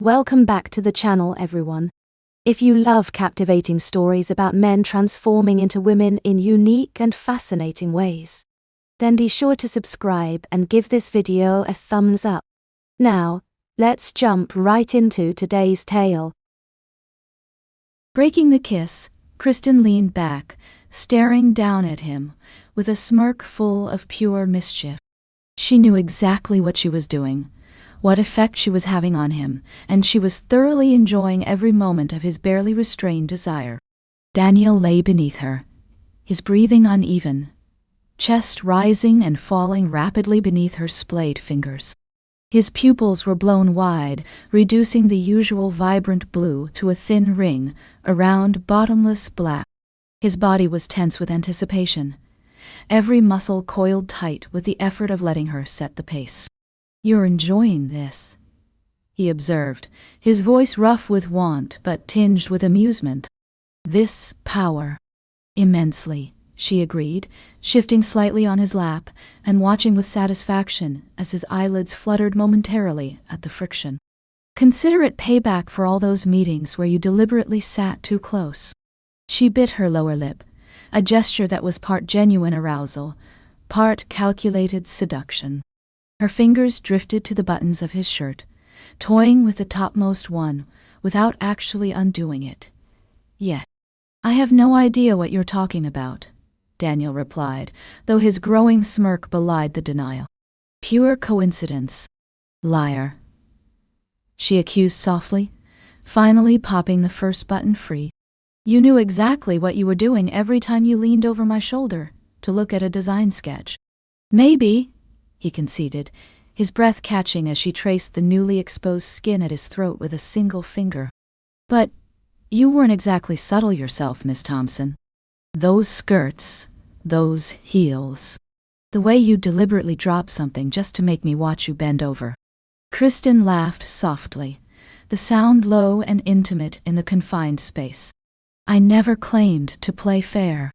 Welcome back to the channel, everyone. If you love captivating stories about men transforming into women in unique and fascinating ways, then be sure to subscribe and give this video a thumbs up. Now, let's jump right into today's tale. Breaking the kiss, Kristin leaned back, staring down at him, with a smirk full of pure mischief. She knew exactly what she was doing, what effect she was having on him, and she was thoroughly enjoying every moment of his barely restrained desire. Daniel lay beneath her, his breathing uneven, chest rising and falling rapidly beneath her splayed fingers. His pupils were blown wide, reducing the usual vibrant blue to a thin ring, a round, bottomless black. His body was tense with anticipation, every muscle coiled tight with the effort of letting her set the pace. "You're enjoying this," he observed, his voice rough with want but tinged with amusement. "This power." "Immensely," she agreed, shifting slightly on his lap and watching with satisfaction as his eyelids fluttered momentarily at the friction. "Consider it payback for all those meetings where you deliberately sat too close." She bit her lower lip, a gesture that was part genuine arousal, part calculated seduction. Her fingers drifted to the buttons of his shirt, toying with the topmost one, without actually undoing it. "Yet, I have no idea what you're talking about," Daniel replied, though his growing smirk belied the denial. "Pure coincidence. Liar," she accused softly, finally popping the first button free. "You knew exactly what you were doing every time you leaned over my shoulder to look at a design sketch." "Maybe," he conceded, his breath catching as she traced the newly exposed skin at his throat with a single finger. "But you weren't exactly subtle yourself, Miss Thompson. Those skirts, those heels, the way you deliberately drop something just to make me watch you bend over." Kristin laughed softly, the sound low and intimate in the confined space. "I never claimed to play fair."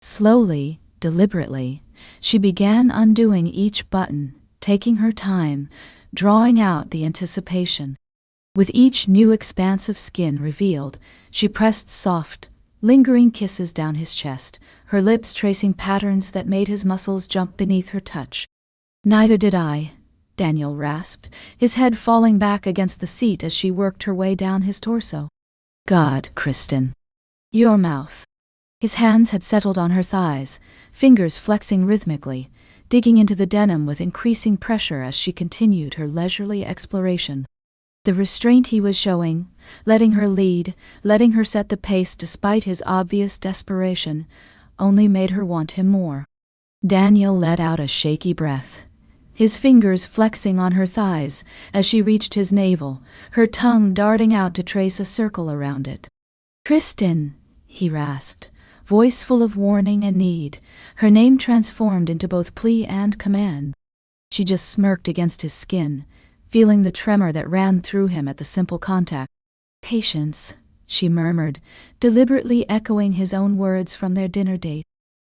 Slowly, deliberately, she began undoing each button, taking her time, drawing out the anticipation. With each new expanse of skin revealed, she pressed soft, lingering kisses down his chest, her lips tracing patterns that made his muscles jump beneath her touch. "Neither did I," Daniel rasped, his head falling back against the seat as she worked her way down his torso. "God, Kristin. Your mouth." His hands had settled on her thighs, fingers flexing rhythmically, digging into the denim with increasing pressure as she continued her leisurely exploration. The restraint he was showing, letting her lead, letting her set the pace despite his obvious desperation, only made her want him more. Daniel let out a shaky breath, his fingers flexing on her thighs as she reached his navel, her tongue darting out to trace a circle around it. "Kristin," he rasped, voice full of warning and need, her name transformed into both plea and command. She just smirked against his skin, feeling the tremor that ran through him at the simple contact. "Patience," she murmured, deliberately echoing his own words from their dinner date.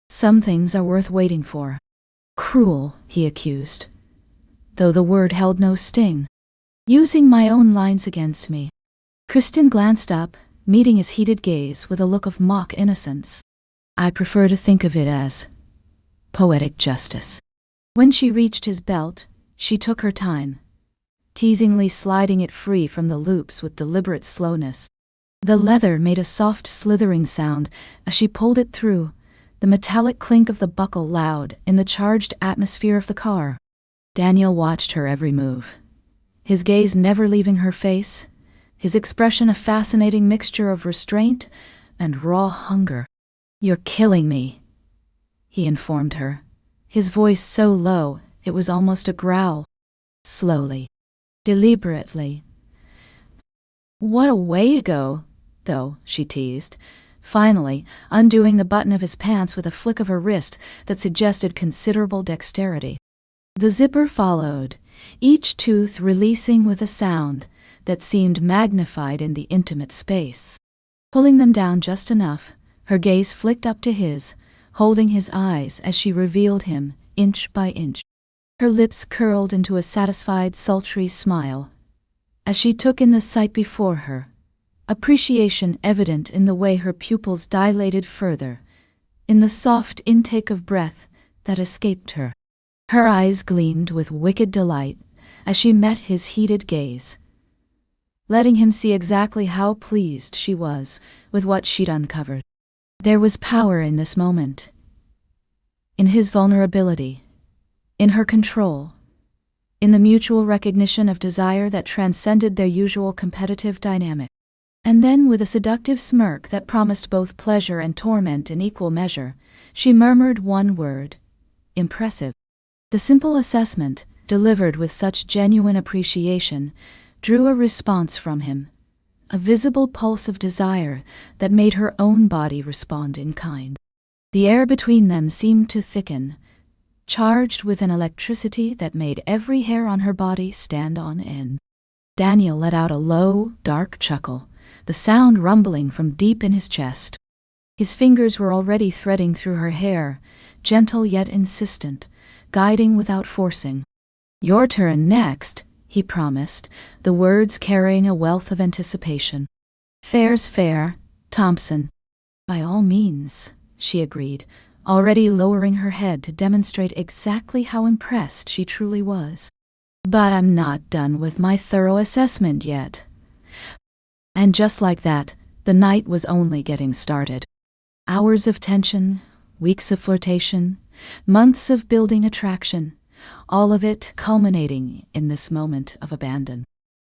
"Some things are worth waiting for." "Cruel," he accused, though the word held no sting. "Using my own lines against me." Kristin glanced up, meeting his heated gaze with a look of mock innocence. "I prefer to think of it as poetic justice." When she reached his belt, she took her time, teasingly sliding it free from the loops with deliberate slowness. The leather made a soft slithering sound as she pulled it through, the metallic clink of the buckle loud in the charged atmosphere of the car. Daniel watched her every move, his gaze never leaving her face, his expression a fascinating mixture of restraint and raw hunger. "You're killing me," he informed her, his voice so low it was almost a growl. Slowly, deliberately. "What a way to go, though," she teased, finally undoing the button of his pants with a flick of her wrist that suggested considerable dexterity. The zipper followed, each tooth releasing with a sound that seemed magnified in the intimate space. Pulling them down just enough, her gaze flicked up to his, holding his eyes as she revealed him, inch by inch. Her lips curled into a satisfied, sultry smile, As she took in the sight before her, appreciation evident in the way her pupils dilated further, in the soft intake of breath that escaped her. Her eyes gleamed with wicked delight as she met his heated gaze, letting him see exactly how pleased she was with what she'd uncovered. There was power in this moment, in his vulnerability, in her control, in the mutual recognition of desire that transcended their usual competitive dynamic. And then, with a seductive smirk that promised both pleasure and torment in equal measure, she murmured one word: impressive. The simple assessment, delivered with such genuine appreciation, drew a response from him, a visible pulse of desire that made her own body respond in kind. The air between them seemed to thicken, charged with an electricity that made every hair on her body stand on end. Daniel let out a low, dark chuckle, the sound rumbling from deep in his chest. His fingers were already threading through her hair, gentle yet insistent, guiding without forcing. "Your turn next," he promised, the words carrying a wealth of anticipation. "Fair's fair, Thompson." "By all means," she agreed, already lowering her head to demonstrate exactly how impressed she truly was. "But I'm not done with my thorough assessment yet." And just like that, the night was only getting started. Hours of tension, weeks of flirtation, months of building attraction, all of it culminating in this moment of abandon.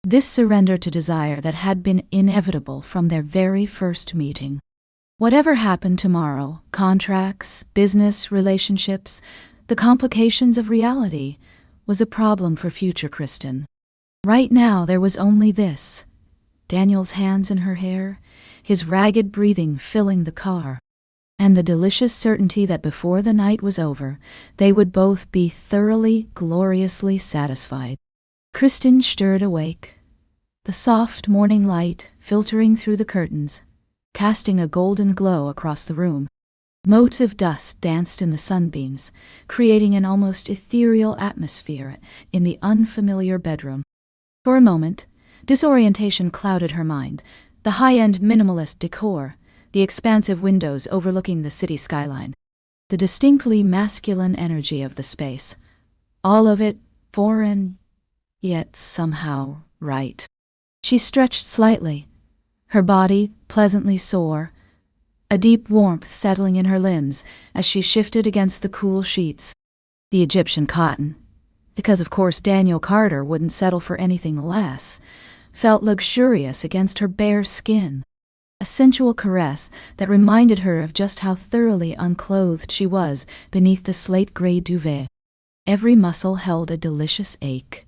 This surrender to desire that had been inevitable from their very first meeting. Whatever happened tomorrow, contracts, business, relationships, the complications of reality, was a problem for future Kristin. Right now there was only this: Daniel's hands in her hair, his ragged breathing filling the car, and the delicious certainty that before the night was over, they would both be thoroughly, gloriously satisfied. Kristin stirred awake, the soft morning light filtering through the curtains, casting a golden glow across the room. Motes of dust danced in the sunbeams, creating an almost ethereal atmosphere in the unfamiliar bedroom. For a moment, disorientation clouded her mind. The high-end minimalist decor, the expansive windows overlooking the city skyline, the distinctly masculine energy of the space, all of it foreign, yet somehow right. She stretched slightly, her body pleasantly sore, a deep warmth settling in her limbs as she shifted against the cool sheets. The Egyptian cotton, because of course Daniel Carter wouldn't settle for anything less, felt luxurious against her bare skin, a sensual caress that reminded her of just how thoroughly unclothed she was beneath the slate-gray duvet. Every muscle held a delicious ache,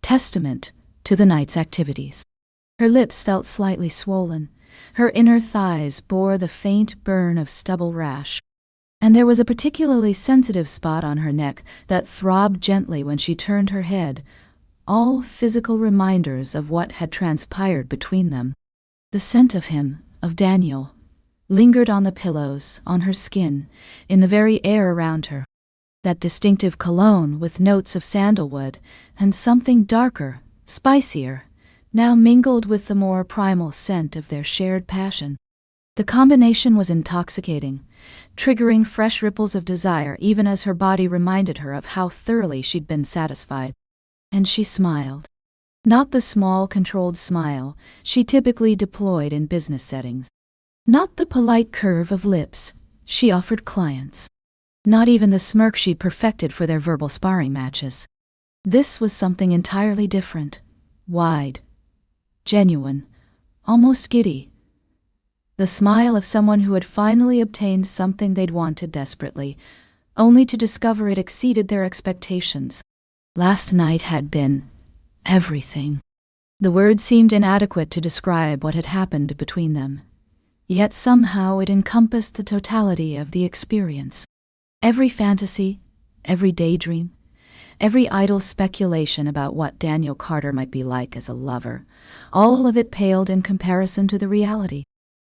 testament to the night's activities. Her lips felt slightly swollen, her inner thighs bore the faint burn of stubble rash, and there was a particularly sensitive spot on her neck that throbbed gently when she turned her head, all physical reminders of what had transpired between them. The scent of him, of Daniel, lingered on the pillows, on her skin, in the very air around her. That distinctive cologne with notes of sandalwood and something darker, spicier, now mingled with the more primal scent of their shared passion. The combination was intoxicating, triggering fresh ripples of desire even as her body reminded her of how thoroughly she'd been satisfied. And she smiled. Not the small, controlled smile she typically deployed in business settings. Not the polite curve of lips she offered clients. Not even the smirk she'd perfected for their verbal sparring matches. This was something entirely different, wide, genuine, almost giddy. The smile of someone who had finally obtained something they'd wanted desperately, only to discover it exceeded their expectations. Last night had been everything. The word seemed inadequate to describe what had happened between them, yet somehow it encompassed the totality of the experience. Every fantasy, every daydream, every idle speculation about what Daniel Carter might be like as a lover, all of it paled in comparison to the reality.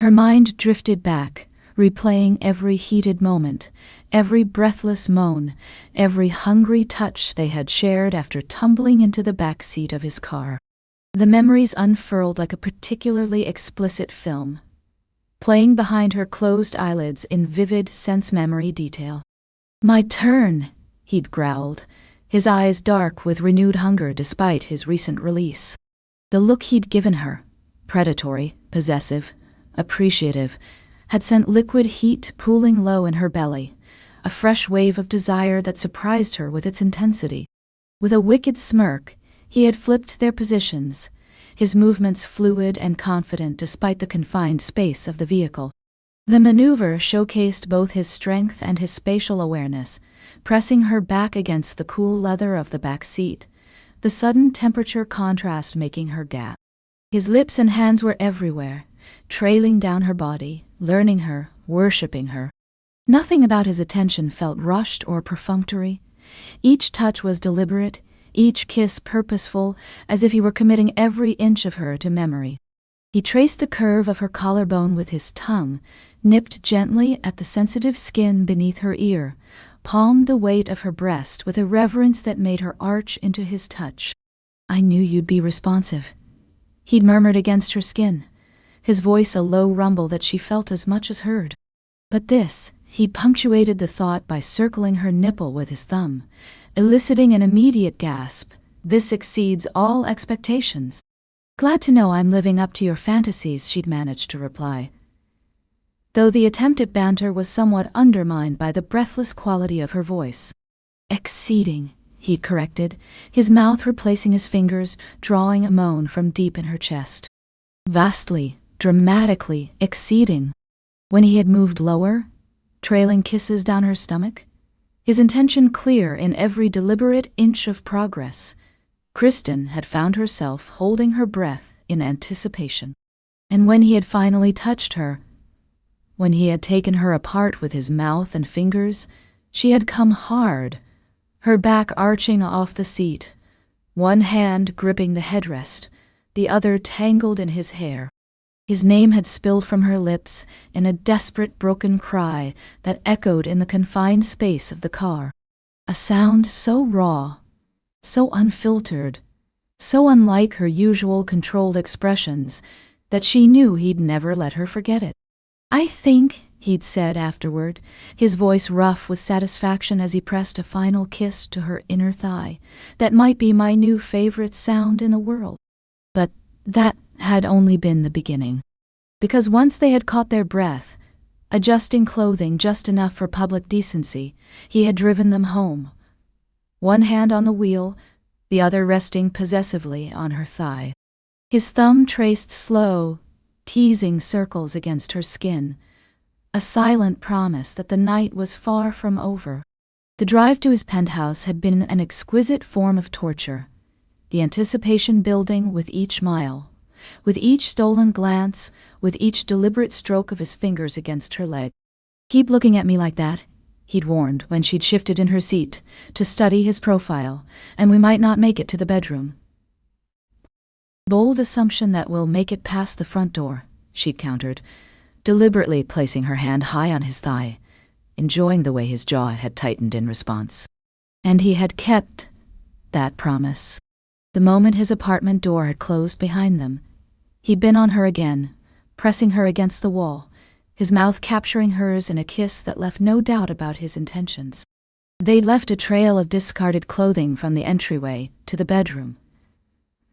Her mind drifted back, replaying every heated moment, every breathless moan, every hungry touch they had shared after tumbling into the back seat of his car. The memories unfurled like a particularly explicit film, playing behind her closed eyelids in vivid sense-memory detail. "My turn," he'd growled, his eyes dark with renewed hunger despite his recent release. The look he'd given her, predatory, possessive, appreciative, had sent liquid heat pooling low in her belly, a fresh wave of desire that surprised her with its intensity. With a wicked smirk, he had flipped their positions, his movements fluid and confident despite the confined space of the vehicle. The maneuver showcased both his strength and his spatial awareness, pressing her back against the cool leather of the back seat, the sudden temperature contrast making her gasp. His lips and hands were everywhere, trailing down her body, learning her, worshipping her. Nothing about his attention felt rushed or perfunctory. Each touch was deliberate, each kiss purposeful, as if he were committing every inch of her to memory. He traced the curve of her collarbone with his tongue, nipped gently at the sensitive skin beneath her ear, palmed the weight of her breast with a reverence that made her arch into his touch. "I knew you'd be responsive," he'd murmured against her skin, his voice a low rumble that she felt as much as heard. But this, he punctuated the thought by circling her nipple with his thumb, eliciting an immediate gasp. "This exceeds all expectations." "Glad to know I'm living up to your fantasies," she'd managed to reply, though the attempt at banter was somewhat undermined by the breathless quality of her voice. "Exceeding," he'd corrected, his mouth replacing his fingers, drawing a moan from deep in her chest. "Vastly, dramatically exceeding." When he had moved lower, trailing kisses down her stomach, his intention clear in every deliberate inch of progress, Kristin had found herself holding her breath in anticipation. And when he had finally touched her, when he had taken her apart with his mouth and fingers, she had come hard, her back arching off the seat, one hand gripping the headrest, the other tangled in his hair. His name had spilled from her lips in a desperate broken cry that echoed in the confined space of the car. A sound so raw, so unfiltered, so unlike her usual controlled expressions that she knew he'd never let her forget it. "I think," he'd said afterward, his voice rough with satisfaction as he pressed a final kiss to her inner thigh, "that might be my new favorite sound in the world." But that had only been the beginning. Because once they had caught their breath, adjusting clothing just enough for public decency, he had driven them home, one hand on the wheel, the other resting possessively on her thigh. His thumb traced slow, teasing circles against her skin, a silent promise that the night was far from over. The drive to his penthouse had been an exquisite form of torture, the anticipation building with each mile, with each stolen glance, with each deliberate stroke of his fingers against her leg. "Keep looking at me like that," he'd warned when she'd shifted in her seat to study his profile, "and we might not make it to the bedroom." "Bold assumption that we'll make it past the front door," she'd countered, deliberately placing her hand high on his thigh, enjoying the way his jaw had tightened in response. And he had kept that promise. The moment his apartment door had closed behind them, he'd been on her again, pressing her against the wall, his mouth capturing hers in a kiss that left no doubt about his intentions. They'd left a trail of discarded clothing from the entryway to the bedroom,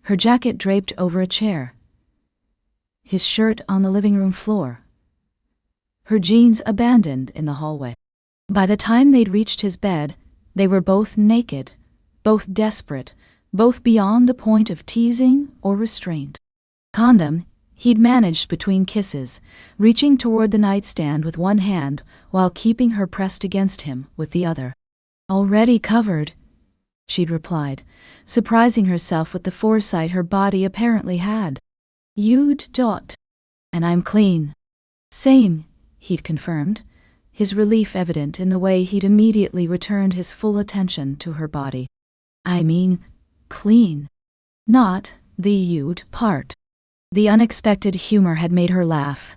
her jacket draped over a chair, his shirt on the living room floor, her jeans abandoned in the hallway. By the time they'd reached his bed, they were both naked, both desperate, both beyond the point of teasing or restraint. Condom, he'd managed between kisses, reaching toward the nightstand with one hand while keeping her pressed against him with the other. "Already covered," she'd replied, surprising herself with the foresight her body apparently had. "You'd dot. And I'm clean." "Same," he'd confirmed, his relief evident in the way he'd immediately returned his full attention to her body. "I mean, clean. Not the you'd part." The unexpected humor had made her laugh,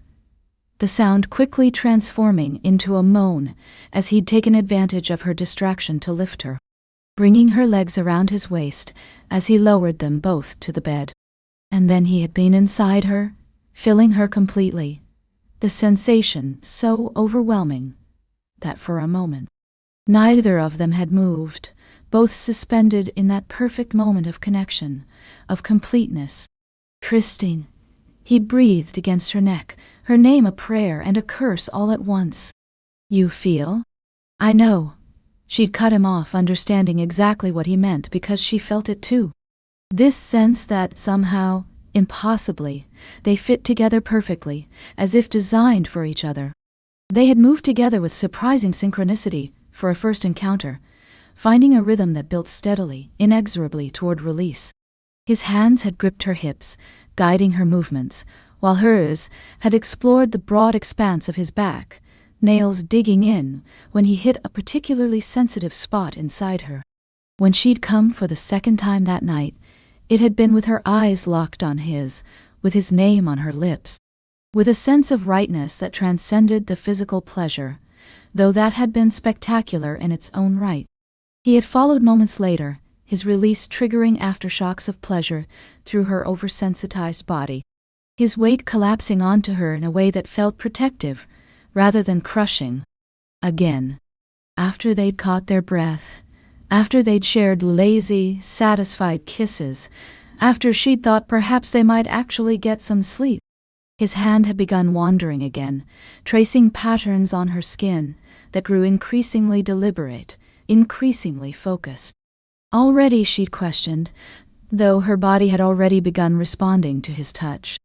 the sound quickly transforming into a moan as he'd taken advantage of her distraction to lift her, bringing her legs around his waist as he lowered them both to the bed. And then he had been inside her, filling her completely. The sensation so overwhelming that for a moment, neither of them had moved, both suspended in that perfect moment of connection, of completeness. Kristin, he breathed against her neck, her name a prayer and a curse all at once. You feel? I know. She'd cut him off, understanding exactly what he meant because she felt it too. This sense that somehow, impossibly, they fit together perfectly, as if designed for each other. They had moved together with surprising synchronicity for a first encounter, finding a rhythm that built steadily, inexorably toward release. His hands had gripped her hips, guiding her movements, while hers had explored the broad expanse of his back, nails digging in when he hit a particularly sensitive spot inside her. When she'd come for the second time that night, it had been with her eyes locked on his, with his name on her lips, with a sense of rightness that transcended the physical pleasure, though that had been spectacular in its own right. He had followed moments later, his release triggering aftershocks of pleasure through her oversensitized body, his weight collapsing onto her in a way that felt protective, rather than crushing. Again, after they'd caught their breath, after they'd shared lazy, satisfied kisses, after she'd thought perhaps they might actually get some sleep, his hand had begun wandering again, tracing patterns on her skin that grew increasingly deliberate, increasingly focused. Already she'd questioned, though her body had already begun responding to his touch.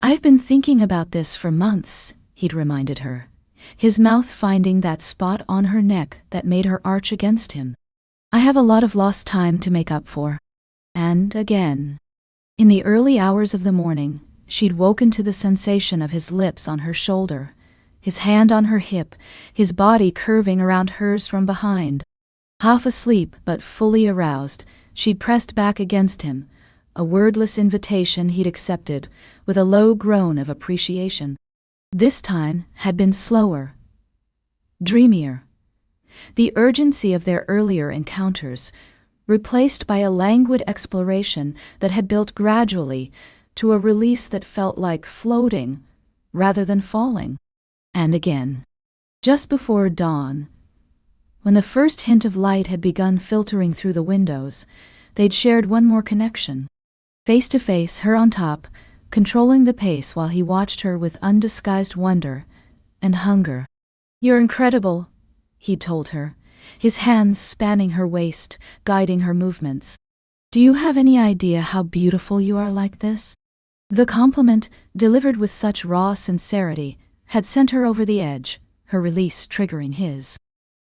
I've been thinking about this for months, he'd reminded her, his mouth finding that spot on her neck that made her arch against him. I have a lot of lost time to make up for. And again. In the early hours of the morning, she'd woken to the sensation of his lips on her shoulder, his hand on her hip, his body curving around hers from behind. Half asleep but fully aroused, she'd pressed back against him, a wordless invitation he'd accepted, with a low groan of appreciation. This time had been slower, dreamier. The urgency of their earlier encounters, replaced by a languid exploration that had built gradually to a release that felt like floating rather than falling. And again, just before dawn, when the first hint of light had begun filtering through the windows, they'd shared one more connection. Face to face, her on top, controlling the pace while he watched her with undisguised wonder and hunger. You're incredible, he told her, his hands spanning her waist, guiding her movements. Do you have any idea how beautiful you are like this? The compliment, delivered with such raw sincerity, had sent her over the edge, her release triggering his.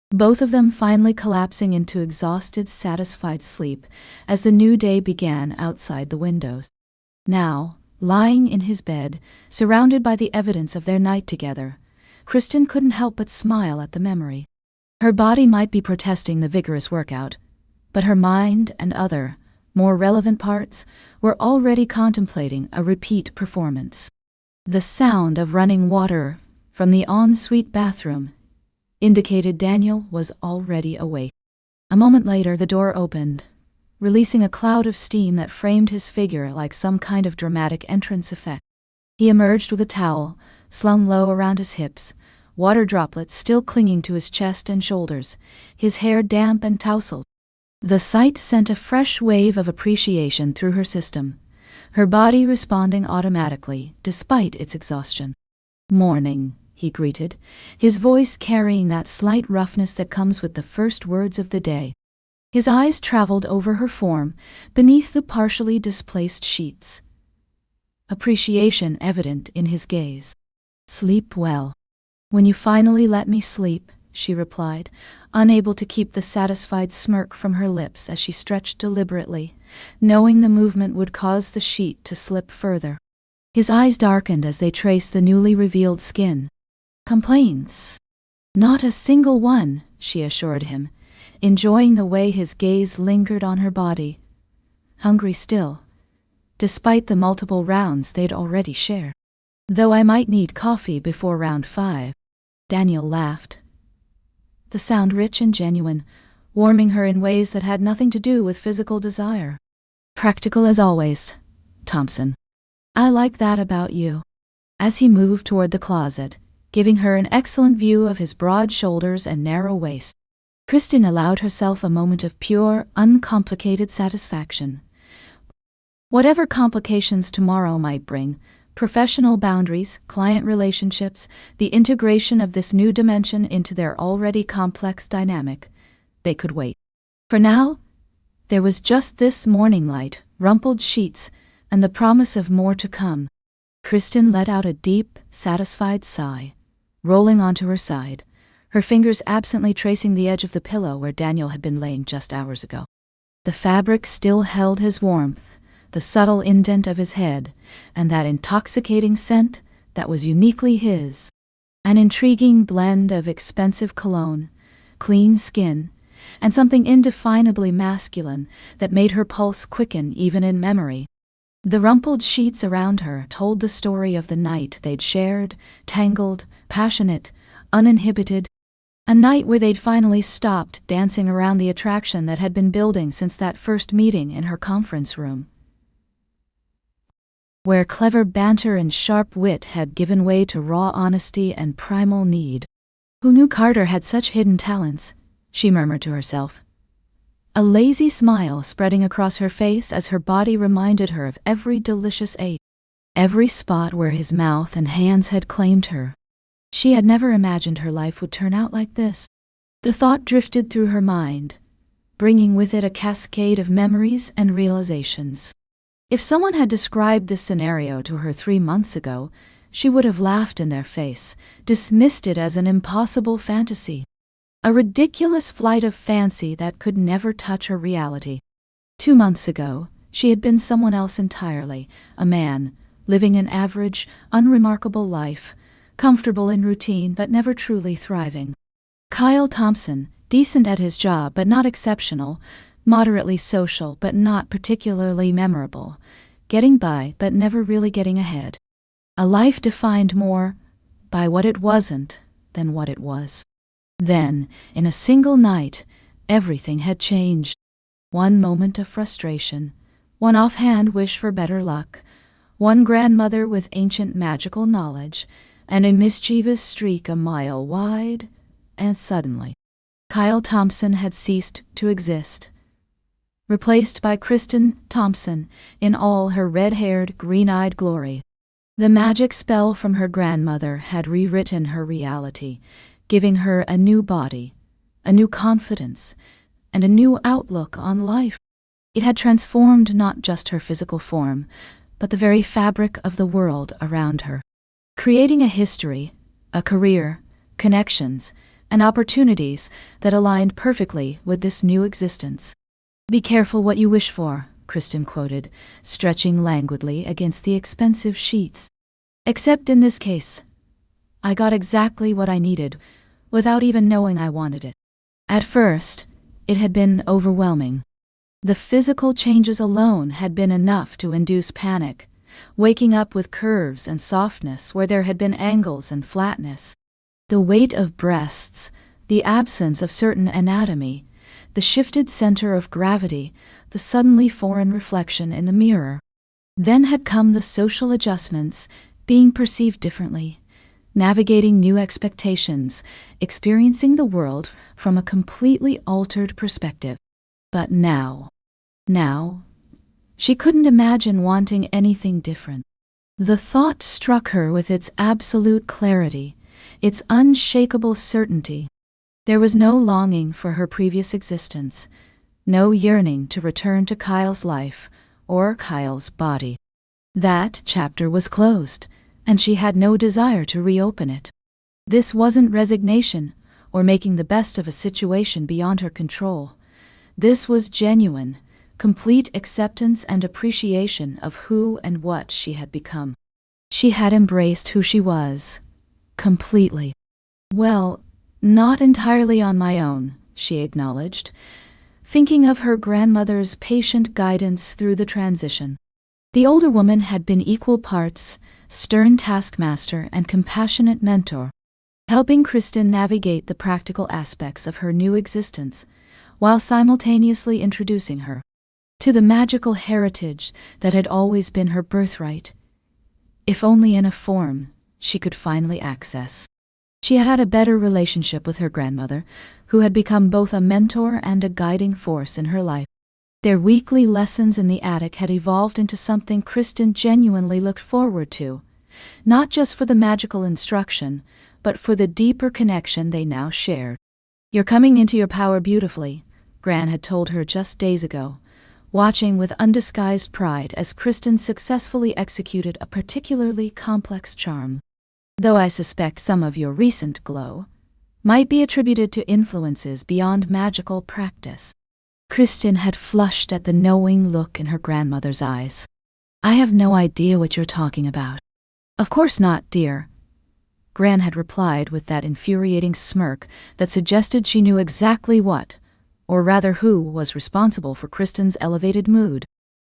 Both of them finally collapsing into exhausted, satisfied sleep as the new day began outside the windows. Now, lying in his bed, surrounded by the evidence of their night together, Kristin couldn't help but smile at the memory. Her body might be protesting the vigorous workout, but her mind and other, more relevant parts were already contemplating a repeat performance. The sound of running water from the ensuite bathroom indicated Daniel was already awake. A moment later, the door opened, releasing a cloud of steam that framed his figure like some kind of dramatic entrance effect. He emerged with a towel slung low around his hips, water droplets still clinging to his chest and shoulders, his hair damp and tousled. The sight sent a fresh wave of appreciation through her system, her body responding automatically, despite its exhaustion. "Morning," he greeted, his voice carrying that slight roughness that comes with the first words of the day. His eyes traveled over her form, beneath the partially displaced sheets. Appreciation evident in his gaze. "Sleep well." "When you finally let me sleep," she replied, unable to keep the satisfied smirk from her lips as she stretched deliberately, knowing the movement would cause the sheet to slip further. His eyes darkened as they traced the newly revealed skin. "Complaints?" "Not a single one," she assured him, enjoying the way his gaze lingered on her body. Hungry still, despite the multiple rounds they'd already shared. "Though I might need coffee before round 5. Daniel laughed, the sound rich and genuine, warming her in ways that had nothing to do with physical desire. "Practical as always, Thompson." I like that about you. As he moved toward the closet, giving her an excellent view of his broad shoulders and narrow waist, Kristin allowed herself a moment of pure, uncomplicated satisfaction. Whatever complications tomorrow might bring, professional boundaries, client relationships, the integration of this new dimension into their already complex dynamic, they could wait. For now, there was just this morning light, rumpled sheets, and the promise of more to come. Kristin let out a deep, satisfied sigh, rolling onto her side, her fingers absently tracing the edge of the pillow where Daniel had been laying just hours ago. The fabric still held his warmth, the subtle indent of his head, and that intoxicating scent that was uniquely his. An intriguing blend of expensive cologne, clean skin, and something indefinably masculine that made her pulse quicken even in memory. The rumpled sheets around her told the story of the night they'd shared, tangled, passionate, uninhibited, a night where they'd finally stopped dancing around the attraction that had been building since that first meeting in her conference room, where clever banter and sharp wit had given way to raw honesty and primal need. Who knew Carter had such hidden talents? She murmured to herself, a lazy smile spreading across her face as her body reminded her of every delicious ache, every spot where his mouth and hands had claimed her. She had never imagined her life would turn out like this. The thought drifted through her mind, bringing with it a cascade of memories and realizations. If someone had described this scenario to her 3 months ago, she would have laughed in their face, dismissed it as an impossible fantasy. A ridiculous flight of fancy that could never touch her reality. 2 months ago, she had been someone else entirely, a man, living an average, unremarkable life, comfortable in routine but never truly thriving. Kyle Thompson, decent at his job but not exceptional, moderately social but not particularly memorable, getting by but never really getting ahead. A life defined more by what it wasn't than what it was. Then, in a single night, everything had changed. One moment of frustration, one offhand wish for better luck, one grandmother with ancient magical knowledge, and a mischievous streak a mile wide, and suddenly, Kyle Thompson had ceased to exist. Replaced by Kristin Thompson in all her red-haired, green-eyed glory. The magic spell from her grandmother had rewritten her reality, giving her a new body, a new confidence, and a new outlook on life. It had transformed not just her physical form, but the very fabric of the world around her, creating a history, a career, connections, and opportunities that aligned perfectly with this new existence. "Be careful what you wish for," Kristin quoted, stretching languidly against the expensive sheets. "Except in this case, I got exactly what I needed, without even knowing I wanted it." At first, it had been overwhelming. The physical changes alone had been enough to induce panic, waking up with curves and softness where there had been angles and flatness. The weight of breasts, the absence of certain anatomy, the shifted center of gravity, the suddenly foreign reflection in the mirror. Then had come the social adjustments, being perceived differently, navigating new expectations, experiencing the world from a completely altered perspective. But now, she couldn't imagine wanting anything different. The thought struck her with its absolute clarity, its unshakable certainty. There was no longing for her previous existence, no yearning to return to Kyle's life or Kyle's body. That chapter was closed, and she had no desire to reopen it. This wasn't resignation or making the best of a situation beyond her control. This was genuine, complete acceptance and appreciation of who and what she had become. She had embraced who she was, completely. "Well, not entirely on my own," she acknowledged, thinking of her grandmother's patient guidance through the transition. The older woman had been equal parts stern taskmaster and compassionate mentor, helping Kristin navigate the practical aspects of her new existence, while simultaneously introducing her to the magical heritage that had always been her birthright, if only in a form she could finally access. She had had a better relationship with her grandmother, who had become both a mentor and a guiding force in her life. Their weekly lessons in the attic had evolved into something Kristin genuinely looked forward to, not just for the magical instruction, but for the deeper connection they now shared. "You're coming into your power beautifully," Gran had told her just days ago, watching with undisguised pride as Kristin successfully executed a particularly complex charm. "Though I suspect some of your recent glow might be attributed to influences beyond magical practice." Kristin had flushed at the knowing look in her grandmother's eyes. "I have no idea what you're talking about." "Of course not, dear," Gran had replied with that infuriating smirk that suggested she knew exactly what, or rather who, was responsible for Kristin's elevated mood.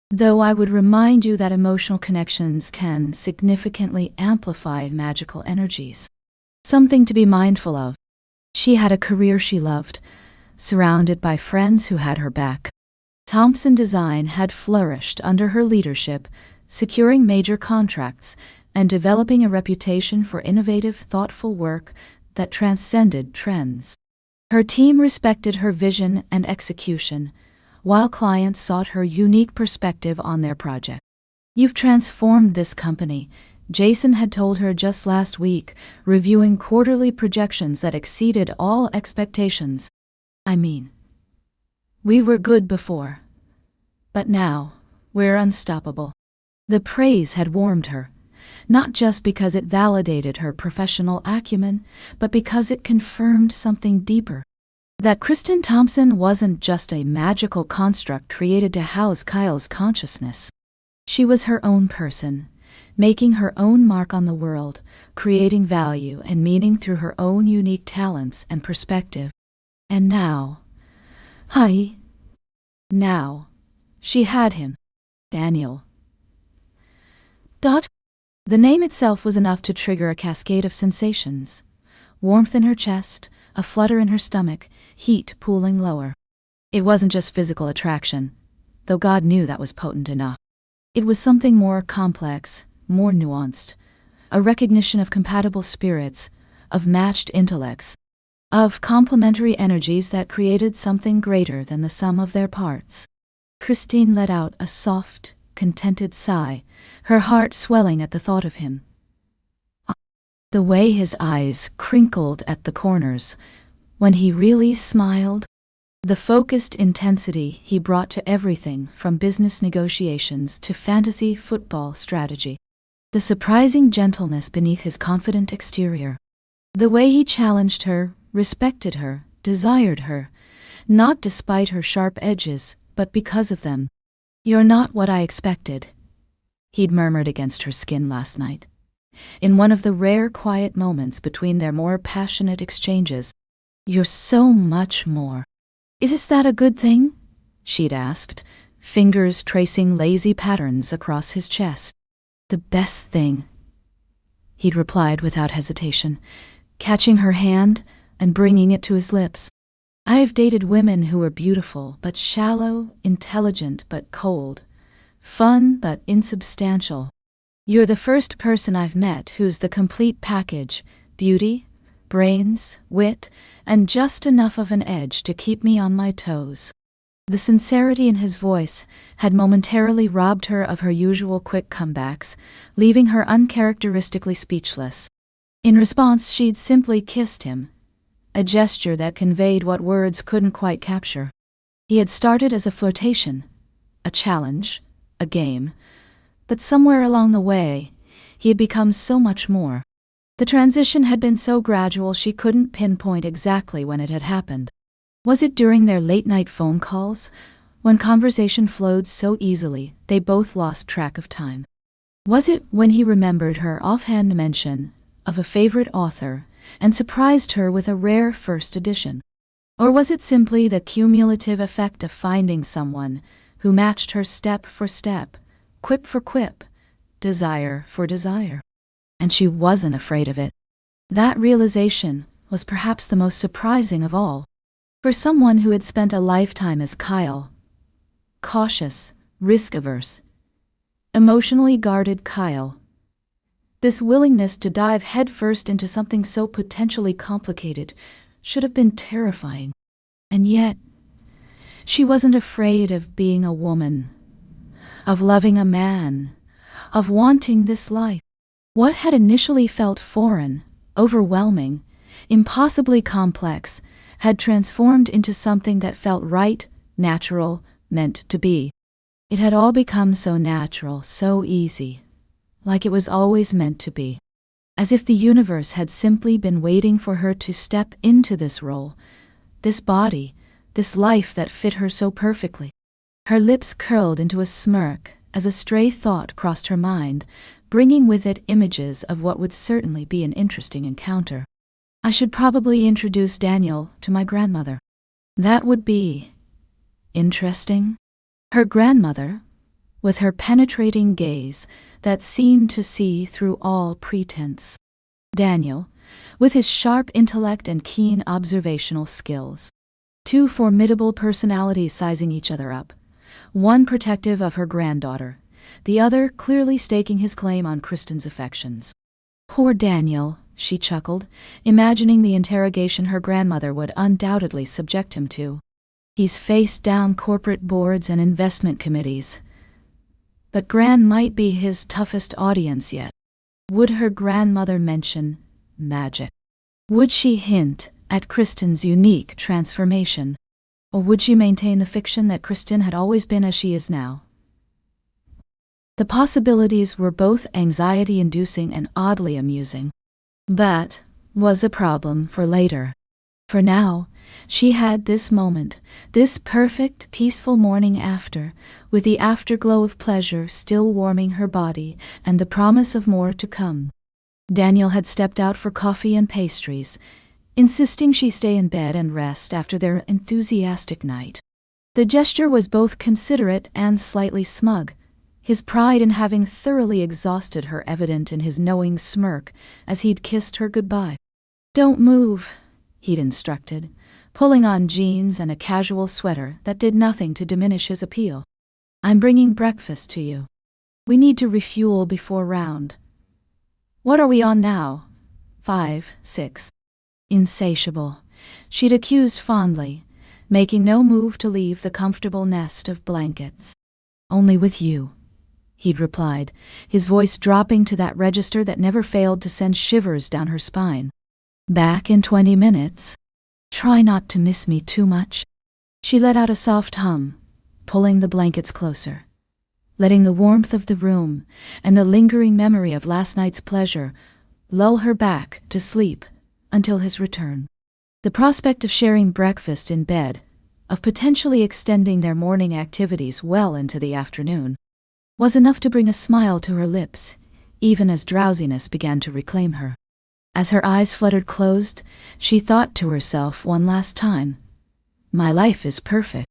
"Though I would remind you that emotional connections can significantly amplify magical energies. Something to be mindful of." She had a career she loved, surrounded by friends who had her back. Thompson Design had flourished under her leadership, securing major contracts and developing a reputation for innovative, thoughtful work that transcended trends. Her team respected her vision and execution, while clients sought her unique perspective on their project. "You've transformed this company," Jason had told her just last week, reviewing quarterly projections that exceeded all expectations. "I mean, we were good before, but now we're unstoppable." The praise had warmed her, not just because it validated her professional acumen, but because it confirmed something deeper. That Kristin Thompson wasn't just a magical construct created to house Kyle's consciousness. She was her own person, making her own mark on the world, creating value and meaning through her own unique talents and perspective. And now, she had him. Daniel. The name itself was enough to trigger a cascade of sensations. Warmth in her chest, a flutter in her stomach, heat pooling lower. It wasn't just physical attraction, though God knew that was potent enough. It was something more complex, more nuanced, a recognition of compatible spirits, of matched intellects, of complementary energies that created something greater than the sum of their parts. Kristin let out a soft, contented sigh, her heart swelling at the thought of him. The way his eyes crinkled at the corners, when he really smiled, the focused intensity he brought to everything from business negotiations to fantasy football strategy, the surprising gentleness beneath his confident exterior, the way he challenged her, respected her, desired her, not despite her sharp edges, but because of them. "You're not what I expected," he'd murmured against her skin last night, in one of the rare quiet moments between their more passionate exchanges. "You're so much more." "Is that a good thing?" she'd asked, fingers tracing lazy patterns across his chest. "The best thing," he'd replied without hesitation, catching her hand and bringing it to his lips. "I've dated women who were beautiful but shallow, intelligent but cold, fun but insubstantial. You're the first person I've met who's the complete package: beauty, brains, wit, and just enough of an edge to keep me on my toes." The sincerity in his voice had momentarily robbed her of her usual quick comebacks, leaving her uncharacteristically speechless. In response, she'd simply kissed him, a gesture that conveyed what words couldn't quite capture. He had started as a flirtation, a challenge, a game, but somewhere along the way, he had become so much more. The transition had been so gradual she couldn't pinpoint exactly when it had happened. Was it during their late-night phone calls, when conversation flowed so easily they both lost track of time? Was it when he remembered her offhand mention of a favorite author and surprised her with a rare first edition? Or was it simply the cumulative effect of finding someone who matched her step for step, quip for quip, desire for desire? And she wasn't afraid of it. That realization was perhaps the most surprising of all. For someone who had spent a lifetime as Kyle, cautious, risk-averse, emotionally guarded Kyle, This willingness to dive headfirst into something so potentially complicated should have been terrifying. And yet, she wasn't afraid of being a woman, of loving a man, of wanting this life. What had initially felt foreign, overwhelming, impossibly complex, had transformed into something that felt right, natural, meant to be. It had all become so natural, so easy, like it was always meant to be. As if the universe had simply been waiting for her to step into this role, this body, this life that fit her so perfectly. Her lips curled into a smirk as a stray thought crossed her mind, bringing with it images of what would certainly be an interesting encounter. I should probably introduce Daniel to my grandmother. That would be interesting. Her grandmother, with her penetrating gaze that seemed to see through all pretense. Daniel, with his sharp intellect and keen observational skills. Two formidable personalities sizing each other up, one protective of her granddaughter, the other clearly staking his claim on Kristin's affections. Poor Daniel, she chuckled, imagining the interrogation her grandmother would undoubtedly subject him to. He's faced down corporate boards and investment committees. But Gran might be his toughest audience yet. Would her grandmother mention magic? Would she hint at Kristin's unique transformation? Or would she maintain the fiction that Kristin had always been as she is now? The possibilities were both anxiety-inducing and oddly amusing. That was a problem for later. For now, she had this moment, this perfect, peaceful morning after, with the afterglow of pleasure still warming her body and the promise of more to come. Daniel had stepped out for coffee and pastries, insisting she stay in bed and rest after their enthusiastic night. The gesture was both considerate and slightly smug, his pride in having thoroughly exhausted her evident in his knowing smirk as he'd kissed her goodbye. "Don't move," he'd instructed, pulling on jeans and a casual sweater that did nothing to diminish his appeal. "I'm bringing breakfast to you. We need to refuel before round. What are we on now? 5, 6. Insatiable, she'd accused fondly, making no move to leave the comfortable nest of blankets. "Only with you," he'd replied, his voice dropping to that register that never failed to send shivers down her spine. "Back in 20 minutes. Try not to miss me too much." She let out a soft hum, pulling the blankets closer, letting the warmth of the room and the lingering memory of last night's pleasure lull her back to sleep until his return. The prospect of sharing breakfast in bed, of potentially extending their morning activities well into the afternoon, was enough to bring a smile to her lips, even as drowsiness began to reclaim her. As her eyes fluttered closed, she thought to herself one last time, "My life is perfect."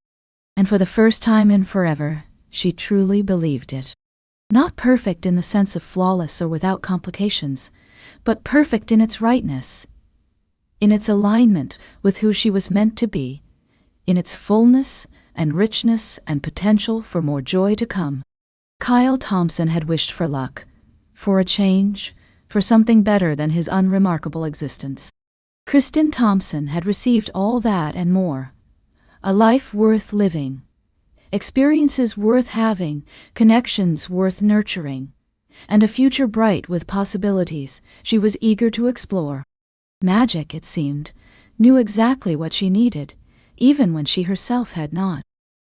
And for the first time in forever, she truly believed it. Not perfect in the sense of flawless or without complications, but perfect in its rightness, in its alignment with who she was meant to be, in its fullness and richness and potential for more joy to come. Kyle Thompson had wished for luck, for a change, for something better than his unremarkable existence. Kristin Thompson had received all that and more. A life worth living, experiences worth having, connections worth nurturing, and a future bright with possibilities she was eager to explore. Magic, it seemed, knew exactly what she needed, even when she herself had not.